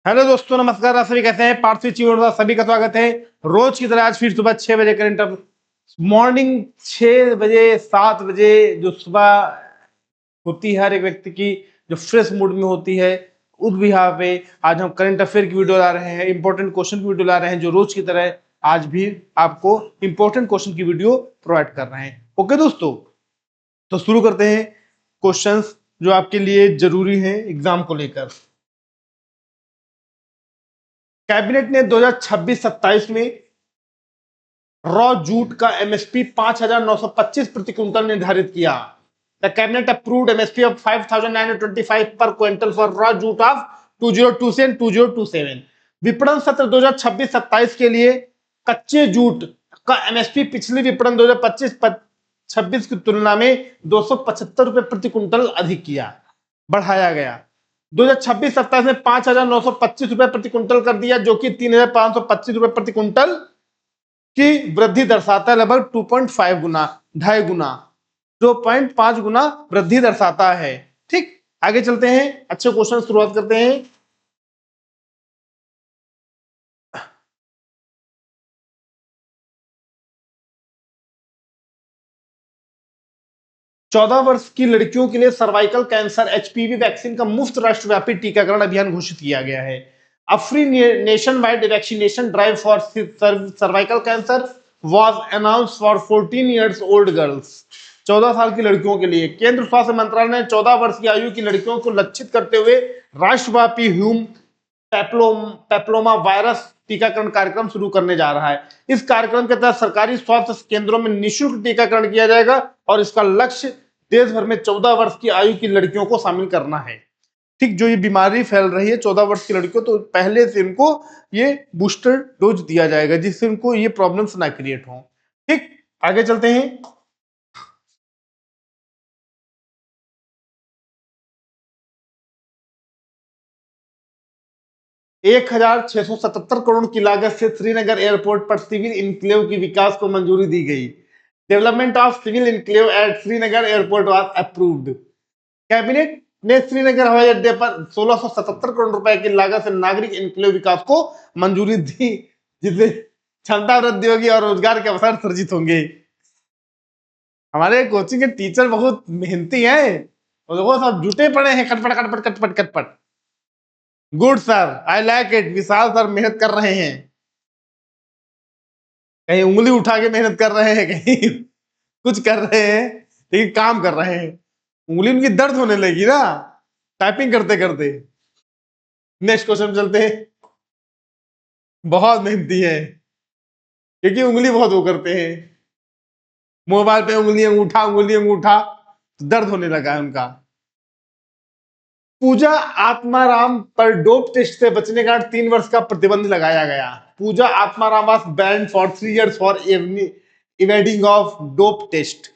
Hello दोस्तों, नमस्कार। आप सभी कैसे हैं? पार्थ चिवड़ा सभी का स्वागत है। रोज की तरह आज फिर सुबह 6 बजे करंट मॉर्निंग 6 बजे 7 बजे जो सुबह होती है हर एक व्यक्ति की, जो फ्रेश मूड में होती है, उस बिहार पे आज हम करंट अफेयर की वीडियो ला रहे हैं, इंपॉर्टेंट क्वेश्चन की वीडियो ला रहे हैं, जो रोज की तरह आज भी आपको इंपॉर्टेंट क्वेश्चन की वीडियो प्रोवाइड कर रहे हैं। ओके दोस्तों, तो शुरू करते हैं क्वेश्चंस जो आपके लिए जरूरी है एग्जाम को लेकर। कैबिनेट ने 2026-27 में रॉ जूट का एमएसपी 5,925 प्रति क्विंटल निर्धारित किया। The cabinet approved MSP of 5,925 पर quintal for raw jute of 2027 and 2027। विपणन सत्र 2026-27 के लिए कच्चे जूट का एमएसपी पिछले विपणन 2025-26 की तुलना में 275 रुपए प्रति क्विंटल अधिक किया, बढ़ाया गया। 2026-27 में 5,925 रुपए प्रति क्विंटल कर दिया, जो कि 3,525 रुपए प्रति क्विंटल की वृद्धि दर्शाता है। लगभग 2.5 गुना, 2.5 गुना, 2.5 गुना वृद्धि दर्शाता है। ठीक, आगे चलते हैं, अच्छे क्वेश्चन शुरुआत करते हैं। चौदह वर्ष की लड़कियों के लिए सर्वाइकल कैंसर एचपीवी वैक्सीन का मुफ्त राष्ट्रव्यापी टीकाकरण अभियान घोषित किया गया है। A free nation wide vaccination drive for cervical cancer was announced for 14 years old girls। 14 साल की लड़कियों के लिए केंद्र स्वास्थ्य मंत्रालय ने 14 वर्ष की आयु की लड़कियों को लक्षित करते हुए राष्ट्रव्यापी ह्यूम पेप्लोमा वायरस टीकाकरण कार्यक्रम शुरू करने जा रहा है। इस कार्यक्रम के तहत सरकारी स्वास्थ्य केंद्रों में निःशुल्क टीकाकरण किया जाएगा और इसका लक्ष्य देश भर में 14 वर्ष की आयु की लड़कियों को शामिल करना है। ठीक, जो ये बीमारी फैल रही है 14 वर्ष की लड़कियों, तो पहले से इनको ये बूस्टर डोज दिया जाएगा जिससे इनको ये प्रॉब्लम्स ना क्रिएट हो। ठीक, आगे चलते हैं। 1,677 करोड़ की लागत से श्रीनगर एयरपोर्ट पर सिविल इनक्लेव की विकास को मंजूरी दी गई। Development of civil enclave at Srinagar airport was approved. Cabinet ने श्रीनगर हवाई अड्डे पर 1,677 करोड़ रुपए की लागत से नागरिक इनक्लेव विकास को मंजूरी दी, जिससे क्षमता वृद्धि होगी और रोजगार के अवसर सृजित होंगे। हमारे कोचिंग के टीचर बहुत मेहनती हैं और वो सब जुटे पड़े हैं, कटपट कटपट कटपट कटपट। Good sir, I like it. Vishal sir मेहनत कर रहे हैं, कहीं उंगली उठा के मेहनत कर रहे हैं, कहीं कुछ कर रहे हैं, लेकिन काम कर रहे हैं। उंगली उनकी दर्द होने लगी ना टाइपिंग करते करते। नेक्स्ट क्वेश्चन चलते हैं। बहुत मेहनती है क्योंकि उंगली बहुत वो करते हैं, मोबाइल पे उंगली अंगूठा, तो दर्द होने लगा है उनका। पूजा आत्माराम पर डोप टेस्ट से बचने का 3 वर्ष का प्रतिबंध लगाया गया। Pooja Atmaram was banned for 3 years for evading of dope test.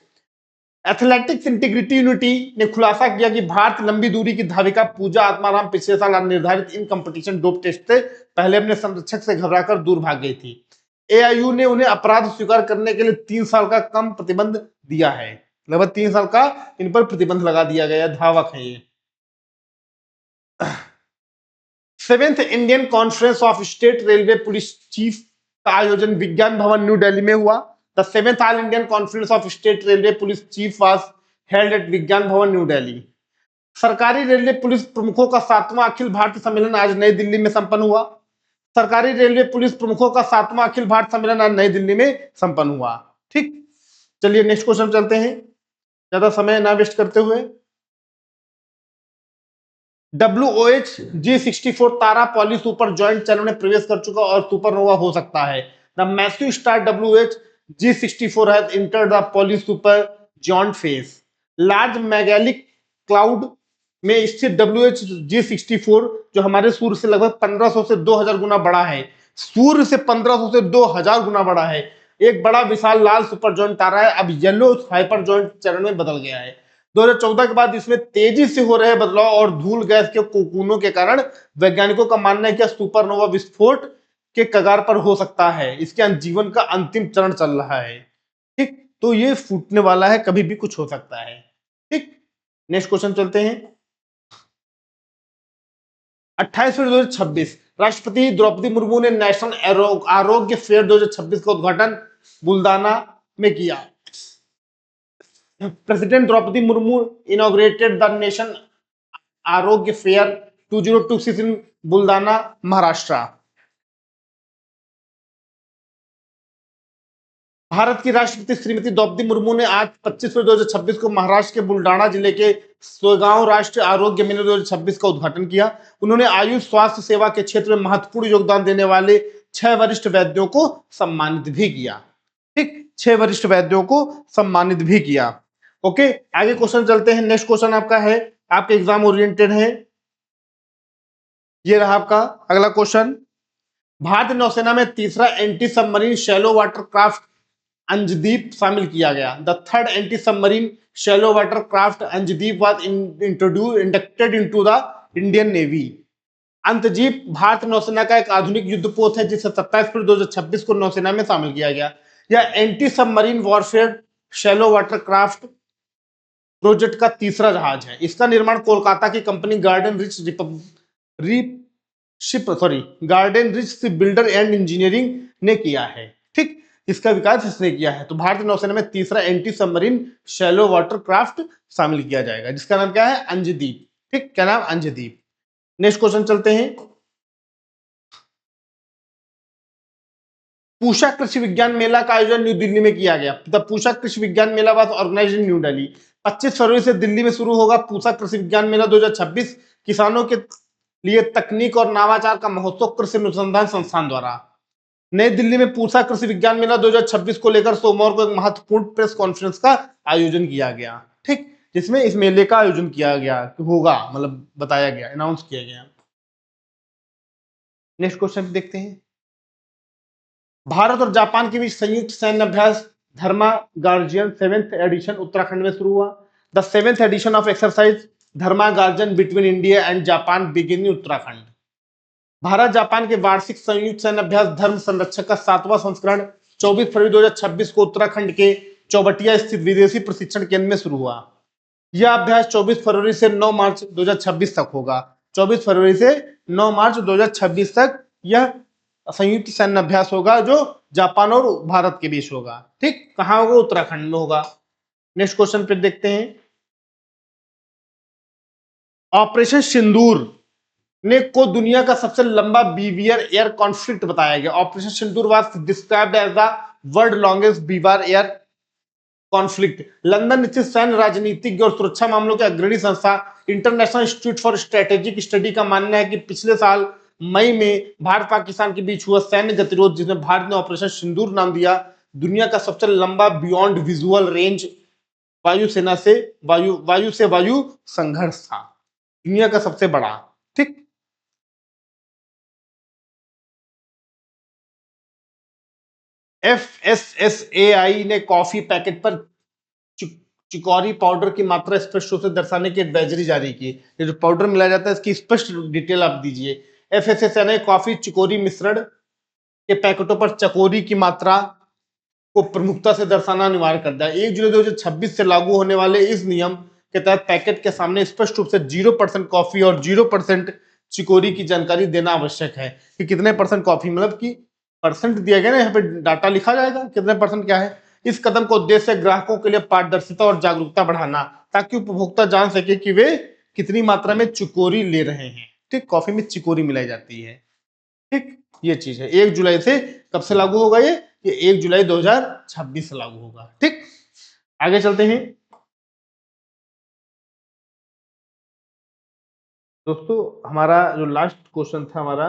Athletics integrity unity ने खुलासा किया कि भारत लंबी दूरी की धाविका पूजा आत्माराम पिछले साल निर्धारित इन कंपटीशन डोप टेस्ट से पहले अपने संरक्षक से घबराकर दूर भाग गई थी। एआईयू ने उन्हें अपराध स्वीकार करने के लिए 3 साल का कम प्रतिबंध दिया है। लगभग 3 साल का इन पर प्रतिबंध लगा दिया गया। धावक है ये। 7th Indian conference of state railway police chief का आयोजन विज्ञान भवन न्यू दिल्ली में हुआ। The 7th all Indian conference of state railway police chief was held at विज्ञान भवन न्यू दिल्ली। सरकारी रेलवे पुलिस प्रमुखों का 7वां अखिल भारतीय सम्मेलन आज नई दिल्ली में संपन्न हुआ। सरकारी रेलवे पुलिस प्रमुखों का 7वां अखिल भारतीय सम्मेलन आज नई दिल्ली में संपन्न हुआ। ठीक, चलिए नेक्स्ट क्वेश्चन चलते हैं, ज्यादा समय ना वेस्ट करते हुए। WOH G64 तारा पॉली सुपर जॉइंट चरण में प्रवेश कर चुका और सुपरनोवा हो सकता है। The massive star WOH G64 has entered the poly super giant phase. Large Magellanic cloud में स्थित WOH G64 जो हमारे सूर्य से लगभग 1500 से 2000 गुना बड़ा है, सूर्य से 1500 से 2000 गुना बड़ा है, एक बड़ा विशाल लाल सुपर जॉइंट तारा है। अब येलो हाइपर जॉइंट चरण में बदल गया है। 2014 के बाद इसमें तेजी से हो रहे बदलाव और धूल गैस के कोकूनों के कारण वैज्ञानिकों का मानना है कि सुपरनोवा विस्फोट के कगार पर हो सकता है। इसके जीवन का अंतिम चरण चल रहा है। ठीक, तो ये फूटने वाला है, कभी भी कुछ हो सकता है। ठीक, नेक्स्ट क्वेश्चन चलते हैं। 28 फरवरी 2026 राष्ट्रपति द्रौपदी मुर्मू ने नेशनल आरोग्य फेयर 2026 का उद्घाटन बुल्गाना में किया। President Droupadi Murmu inaugurated the nation Arogya fair 2026 in Buldhana, Maharashtra. Bharat की राष्ट्रपति श्रीमती द्रौपदी मुर्मू ने आज 25 फरवरी 2026 को महाराष्ट्र के बुलडाणा जिले के सोगांव राष्ट्रीय आरोग्य मेले 2026 का उद्घाटन किया। उन्होंने आयुष स्वास्थ्य सेवा के क्षेत्र में महत्वपूर्ण योगदान देने वाले 6 वरिष्ठ वैद्यों को सम्मानित भी किया। ठीक, 6 वरिष्ठ वैद्यों को सम्मानित भी किया। ओके, आगे क्वेश्चन चलते हैं। नेक्स्ट क्वेश्चन आपका है, आपके एग्जाम ओरिएंटेड है, ये रहा आपका अगला क्वेश्चन। भारतीय नौसेना में तीसरा anti submarine shallow water craft Anjadip शामिल किया गया। The third anti submarine shallow water craft Anjadip was inducted into the Indian navy. अंतजीप भारतीय नौसेना का एक आधुनिक युद्धपोत है जिसे 27 फरवरी 2026 को नौसेना में शामिल किया गया। यह anti submarine warfare shallow water craft project का तीसरा जहाज है। इसका निर्माण कोलकाता की company garden rich ship builder and engineering ने किया है। ठीक, इसका विकास इसने किया है। तो भारतीय नौसेना में तीसरा anti submarine shallow water craft शामिल किया जाएगा जिसका नाम क्या है, अंजदीप। ठीक, क्या नाम, अंजदीप। नेक्स्ट क्वेश्चन चलते हैं। पूषा कृषि विज्ञान मेला का आयोजन न्यू दिल्ली में किया गया। The Pusa Krishi Vigyan Mela was organised in New Delhi. 25 फरवरी से दिल्ली में शुरू होगा पूषा कृषि विज्ञान मेला 2026। किसानों के लिए तकनीक और नवाचार का महोत्सव कृषि अनुसंधान संस्थान द्वारा। नई दिल्ली में पूषा कृषि विज्ञान मेला 2026 को लेकर सोमवार को एक महत्वपूर्ण प्रेस कॉन्फ्रेंस का आयोजन किया गया। ठीक, जिसमें इस मेले का आयोजन किया गया होगा, मतलब बताया गया, अनाउंस किया गया। नेक्स्ट क्वेश्चन देखते हैं। भारत और जापान के बीच संयुक्त सैन्य अभ्यास धर्मा गार्जियन 7th एडिशन उत्तराखंड में शुरू हुआ। The 7th edition of exercise Dharma guardian between India and Japan begin in Uttarakhand. Bharat Japan के वार्षिक संयुक्त सैन्य अभ्यास धर्म संरक्षक का 7वां संस्करण 24 फरवरी 2026 को उत्तराखंड के चौबटिया स्थित विदेशी प्रशिक्षण केंद्र में शुरू हुआ। यह अभ्यास 24 फरवरी से 9 मार्च 2026 तक होगा। 24 फरवरी से 9 मार्च 2026 तक यह संयुक्त सैन्य अभ्यास होगा जो जापान और भारत के बीच होगा। ठीक, कहां होगा, उत्तराखंड में होगा। नेक्स्ट क्वेश्चन पे देखते हैं। ऑपरेशन सिंदूर ने को दुनिया का सबसे लंबा बीवीआर एयर कॉन्फ्लिक्ट बताया गया। Operation Sindoor was described as the world longest BVR air conflict. London स्थित सैन्य राजनीतिज्ञ और सुरक्षा मामलों के अग्रणी संस्था International Institute for Strategic Study का मानना है कि पिछले साल मई में भारत पाकिस्तान के बीच हुआ सैन्य गतिरोध, जिसमें भारत ने ऑपरेशन सिंदूर नाम दिया, दुनिया का सबसे लंबा बियॉन्ड विजुअल रेंज वायुसेना से वायु संघर्ष था। दुनिया का सबसे बड़ा। ठीक, FSSAI ने कॉफी पैकेट पर चिकोरी पाउडर की मात्रा स्पष्ट रूप से दर्शाने की एडवाइजरी जारी की। ये जो पाउडर मिलाया जाता है इसकी स्पष्ट डिटेल आप दीजिए। FSSAI ने कॉफी चिकोरी मिश्रण के पैकेटों पर चकोरी की मात्रा को प्रमुखता से दर्शाना अनिवार्य कर दिया। 1 जुलाई 2026 से लागू होने वाले इस नियम के तहत पैकेट के सामने स्पष्ट रूप से 0% कॉफी और 0% चिकोरी की जानकारी देना आवश्यक है कि कितने परसेंट कॉफी, मतलब कि परसेंट दिया गया ना, यहाँ पे डाटा लिखा जाएगा कितने परसेंट क्या है। इस कदम का उद्देश्य ग्राहकों के लिए पारदर्शिता और जागरूकता बढ़ाना, ताकि उपभोक्ता जान सके कि वे कितनी मात्रा में चिकोरी ले रहे हैं। ठीक, कॉफी में चिकोरी मिलाई जाती है। ठीक, ये चीज है। 1 जुलाई से कब से लागू होगा ये 1 जुलाई 2026 से लागू होगा। ठीक, आगे चलते हैं दोस्तों। हमारा जो लास्ट क्वेश्चन था हमारा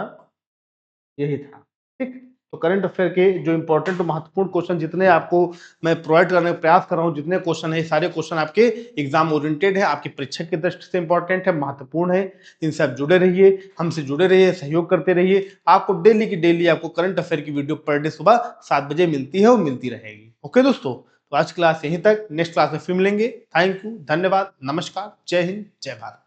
यही था। ठीक, तो करंट अफेयर के जो इंपॉर्टेंट और महत्वपूर्ण क्वेश्चन जितने आपको मैं प्रोवाइड करने का प्रयास कर रहा हूँ, जितने क्वेश्चन है सारे क्वेश्चन आपके एग्जाम ओरिएंटेड है, आपकी परीक्षा की दृष्टि से इंपॉर्टेंट है, महत्वपूर्ण है। इनसे आप जुड़े रहिए, हमसे जुड़े रहिए, सहयोग करते रहिए। आपको डेली की डेली आपको करंट अफेयर की वीडियो पर डे सुबह 7 बजे मिलती है और मिलती रहेगी। ओके दोस्तों, तो आज क्लास यहीं तक, नेक्स्ट क्लास में फिर मिलेंगे। थैंक यू, धन्यवाद, नमस्कार, जय हिंद, जय भारत।